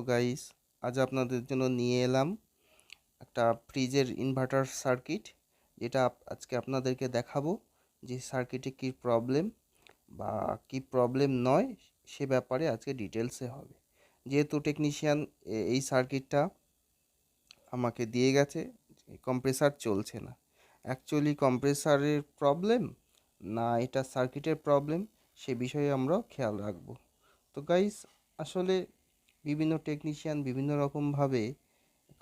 Guys, আজ আপনাদের জন্য নিয়ে এলাম একটা ফ্রিজের ইনভার্টার সার্কিট, যেটা আজকে আপনাদেরকে দেখাবো যে সার্কিটে কি প্রবলেম বা কি প্রবলেম নয় সে ব্যাপারে আজকে ডিটেলসে হবে। যেহেতু টেকনিশিয়ান এই সার্কিটটা আমাকে দিয়ে গেছে, কম্প্রেসার চলছে না। অ্যাকচুয়ালি কম্প্রেসারের প্রবলেম না এটা সার্কিটের প্রবলেম, সে বিষয়ে আমরা খেয়াল রাখবো। তো গাইস, আসলে বিভিন্ন টেকনিশিয়ান বিভিন্ন রকমভাবে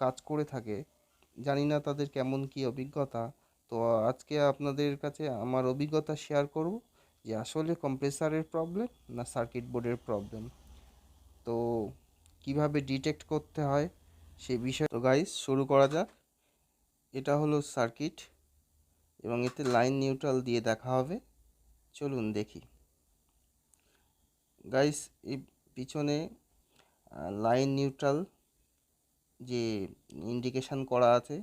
কাজ করে থাকে, জানি না তাদের কেমন কি অভিজ্ঞতা। তো আজকে আপনাদের কাছে আমার অভিজ্ঞতা শেয়ার করব যে আসলে কম্প্রেসারের প্রবলেম না সার্কিট বোর্ডের প্রবলেম, তো কিভাবে ডিটেক্ট করতে হয় সে বিষয়ে। তো গাইস, শুরু করা যাক। এটা হলো সার্কিট এবং এতে লাইন নিউট্রাল দিয়ে দেখা হবে। চলুন দেখি। গাইস, এই পিছনে লাইন নিউট্রাল যে ইন্ডিকেশন করা আছে,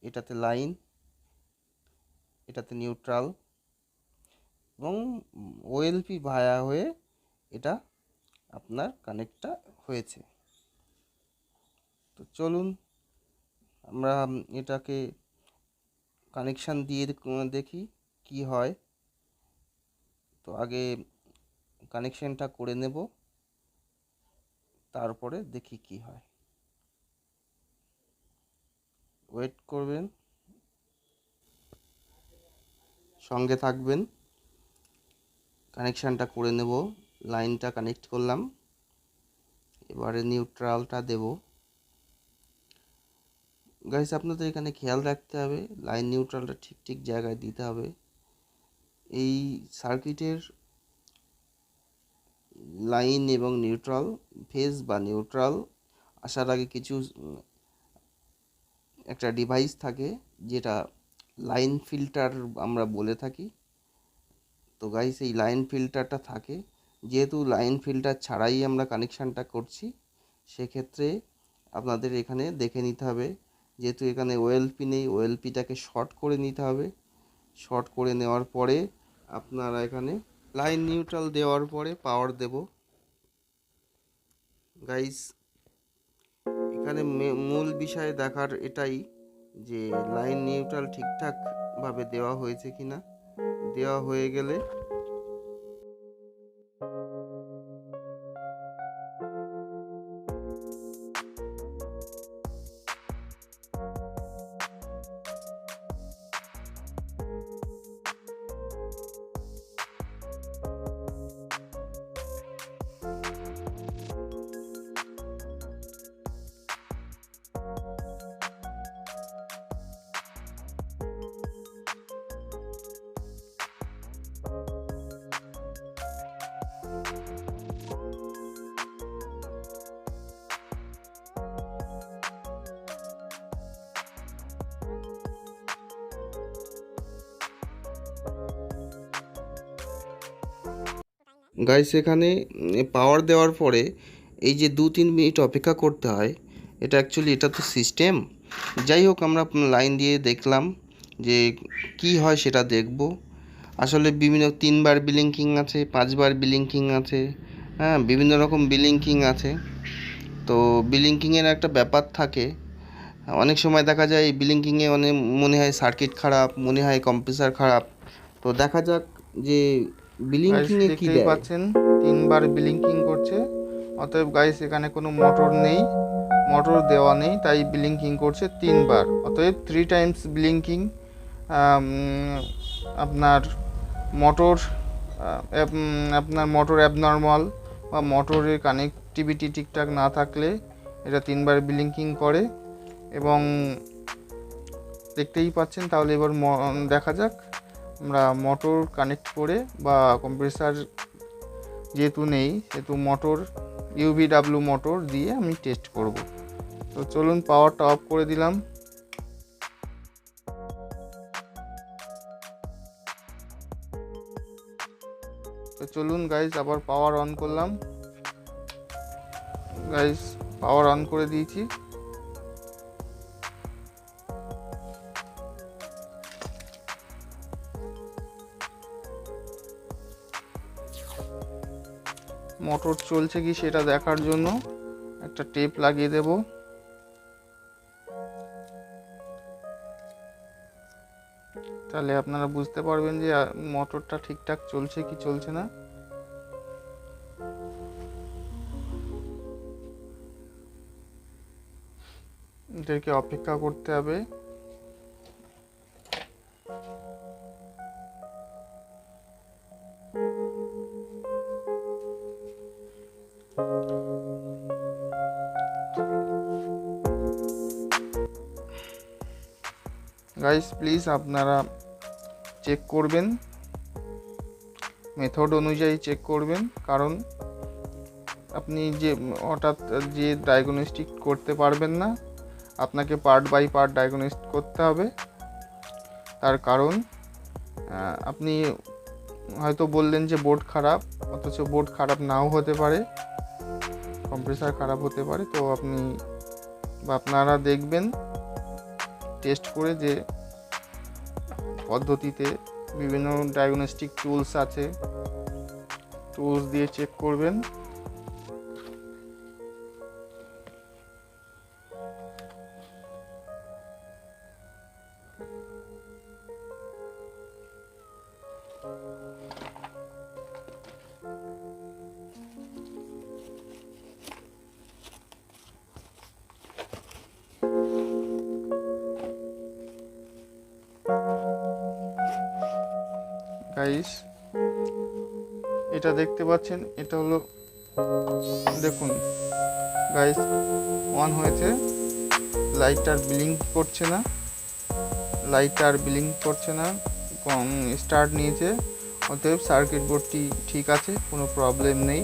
এটাতে লাইন, এটাতে নিউট্রাল এবং ওএলপি ভায়া হয়ে এটা আপনার কানেক্টটা হয়েছে। তো চলুন আমরা এটাকে কানেকশান দিয়ে দেখি কি হয়। তো আগে কানেকশানটা করে নেব, তারপরে দেখি কি হয়। ওয়েট করবেন, সঙ্গে থাকবেন। কানেকশানটা করে নেব, লাইনটা কানেক্ট করলাম, এবারে নিউট্রালটা দেব। গাইস, আপনাদের এখানে খেয়াল রাখতে হবে লাইন নিউট্রালটা ঠিক ঠিক জায়গায় দিতে হবে। এই সার্কিটের লাইন এবং নিউট্রাল, ফেজ বা নিউট্রাল আসার আগে কিছু একটা ডিভাইস থাকে যেটা লাইন ফিল্টার আমরা বলে থাকি। তো গাইস, এই লাইন ফিল্টারটা থাকে, যেহেতু লাইন ফিল্টার ছাড়াই আমরা কানেকশানটা করছি, সেক্ষেত্রে আপনাদের এখানে দেখে নিতে হবে। যেহেতু এখানে ওএলপি নেই, ওএলপিটাকে শর্ট করে নিতে হবে। শর্ট করে নেওয়ার পরে আপনারা এখানে লাইন নিউট্রাল দেওয়ার পরে পাওয়ার দেব। গাইস, এখানে মূল বিষয় দেখার এটাই যে লাইন নিউট্রাল ঠিকঠাকভাবে দেওয়া হয়েছে কিনা। দেওয়া হয়ে গেলে গাইস, এখানে পাওয়ার দেওয়ার পরে এই যে 2-3 মিনিট অপেক্ষা করতে হয়, এটা অ্যাকচুয়ালি এটা তো সিস্টেম। যাই হোক, আমরা লাইন দিয়ে দেখলাম যে কি হয় সেটা দেখব। আসলে বিভিন্ন 3 বার ব্লিঙ্কিং আছে, 5 বার ব্লিঙ্কিং আছে, হ্যাঁ, বিভিন্ন রকম ব্লিঙ্কিং আছে। তো ব্লিঙ্কিংয়ের একটা ব্যাপার থাকে, অনেক সময় দেখা যায় এই ব্লিঙ্কিংয়ে অনেক মনে হয় সার্কিট খারাপ, মনে হয় কম্প্রেসার খারাপ। তো দেখা যাক যে ব্লিঙ্কিংয়ে কি দেখতেই দেয়। পাচ্ছেন 3 বার ব্লিঙ্কিং করছে। অতএব গাইস, এখানে কোনো মোটর নেই, মোটর দেওয়া নেই, তাই ব্লিঙ্কিং করছে 3 বার। অতএব 3 টাইমস ব্লিঙ্কিং। আপনার মোটর আপনার মোটর অ্যাবনর্মাল বা মোটরের কানেক্টিভিটি ঠিকঠাক না থাকলে এটা 3 বার ব্লিঙ্কিং করে। এবং দেখতেই পাচ্ছেন। তাহলে এবার দেখা যাক আমরা মোটর কানেক্ট করে, বা কম্প্রেসার যেহেতু নেই সেহেতু মোটর ইউভিডাব্লিউ মোটর দিয়ে আমি টেস্ট করব। তো চলুন, পাওয়ারটা অফ করে দিলাম। তো চলুন গাইস, আবার পাওয়ার অন করলাম। গাইস, পাওয়ার অন করে দিয়েছি। মোটর চলছে কি সেটা দেখার জন্য একটা টেপ লাগিয়ে দেব। তাহলে আপনারা বুঝতে পারবেন যে মোটরটা ঠিকঠাক চলছে কি চলছে না। এদেরকে অপেক্ষা করতে হবে। গাইস প্লিজ আপনারা চেক করবেন, মেথড অনুযায়ী চেক করবেন, কারণ আপনি যে হঠাৎ যে ডায়াগনস্টিক করতে পারবেন না, আপনাকে পার্ট বাই পার্ট ডায়াগনস্টিক করতে হবে। তার কারণ আপনি হয়তো বললেন যে বোর্ড খারাপ, অথচ বোর্ড খারাপ নাও হতে পারে, কম্প্রেসার খারাপ হতে পারে। তো আপনি বা আপনারা দেখবেন টেস্ট করে যে পদ্ধতিতে বিভিন্ন ডায়াগনস্টিক টুলস আছে, টুলস দিয়ে চেক করবেন। গাইস এটা দেখতে পাচ্ছেন, এটা হলো, দেখুন গাইস অন হয়েছে, লাইটটার ব্লিঙ্ক করছে না, লাইটটার ব্লিঙ্ক করছে না, স্টার্ট নিয়েছে। অতএব সার্কিট বোর্ডটি ঠিক আছে, কোনো প্রবলেম নেই।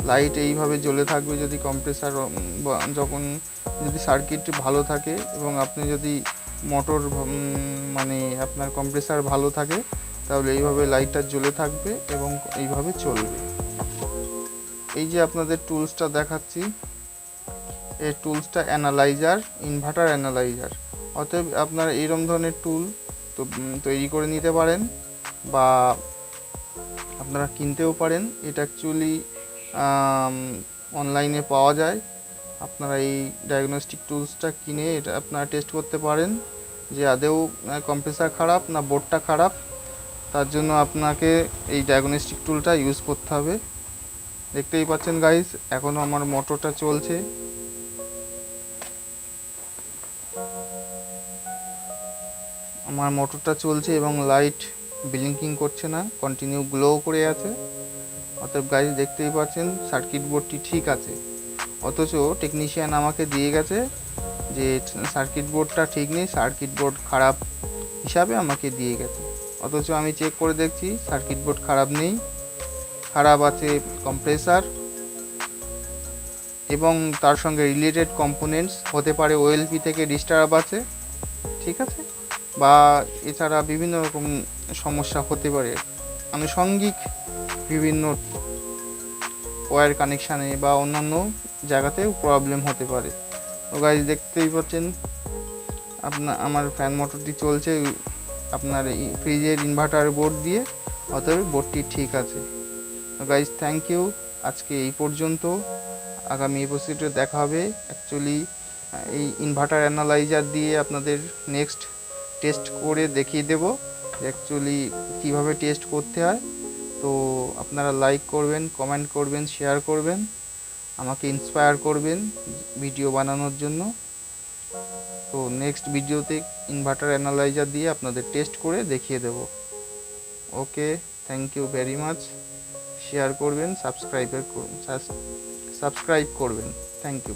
লাইট এইভাবে জ্বলে থাকবে যদি কম্প্রেসার যখন যদি সার্কিট ভালো থাকে এবং আপনি যদি মোটর মানে আপনার কম্প্রেসার ভালো থাকে, তাহলে এইভাবে লাইটটা জ্বলে থাকবে এবং এইভাবে চলবে। এই যে আপনাদের টুলসটা দেখাচ্ছি, এই টুলসটা অ্যানালাইজার, ইনভার্টার অ্যানালাইজার। অতএব আপনারা এইরকম ধরনের টুল তো তৈরি করে নিতে পারেন বা আপনারা কিনতেও পারেন। এটা অ্যাকচুয়ালি অনলাইনে পাওয়া যায়। আপনারা এই ডায়াগনস্টিক টুলসটা কিনে এটা আপনারা টেস্ট করতে পারেন যে আদৌ কম্প্রেসার খারাপ না বোর্ডটা খারাপ। তার জন্য আপনাকে এই ডায়াগনস্টিক টুলটা ইউজ করতে হবে। দেখতেই পাচ্ছেন গাইস, এখনও আমার মোটরটা চলছে। আমার মোটরটা চলছে এবং লাইট ব্লিঙ্কিং করছে না, কন্টিনিউ গ্লো করে আছে। অতএব গাইস দেখতেই পাচ্ছেন সার্কিট বোর্ডটি ঠিক আছে। অথচ টেকনিশিয়ান আমাকে দিয়ে গেছে যে সার্কিট বোর্ডটা ঠিক নেই, সার্কিট বোর্ড খারাপ হিসাবে আমাকে দিয়ে গেছে। অথচ আমি চেক করে দেখছি সার্কিট বোর্ড খারাপ নেই, খারাপ আছে কম্প্রেসার এবং তার সঙ্গে রিলেটেড কম্পোনেন্টস, হতে পারে ওএলপি থেকে ডিস্টার্ব আছে, ঠিক আছে, বা এছাড়া বিভিন্ন রকম সমস্যা হতে পারে, আনুষঙ্গিক বিভিন্ন ওয়্যার কানেকশানে বা অন্যান্য জায়গাতেও প্রবলেম হতে পারে। তো গাইজ দেখতেই পাচ্ছেন আমার ফ্যান মোটরটি চলছে আপনার ফ্রিজের ইনভার্টার বোর্ড দিয়ে, অতএব বোর্ডটি ঠিক আছে। তো গাইজ থ্যাংক ইউ, আজকে এই পর্যন্ত। আগামী এপিসোডে দেখা হবে। অ্যাকচুয়ালি এই ইনভার্টার অ্যানালাইজার দিয়ে আপনাদের নেক্সট টেস্ট করে দেখিয়ে দেব অ্যাকচুয়ালি কীভাবে টেস্ট করতে হয়। তো আপনারা লাইক করবেন, কমেন্ট করবেন, শেয়ার করবেন, আমাকে ইন্সপায়ার করবেন ভিডিও বানানোর জন্য। তো নেক্সট ভিডিওতে ইনভার্টার অ্যানালাইজার দিয়ে আপনাদের টেস্ট করে দেখিয়ে দেব। Okay, thank you very much. Share করবেন, সাবস্ক্রাইব করবেন, থ্যাংক ইউ।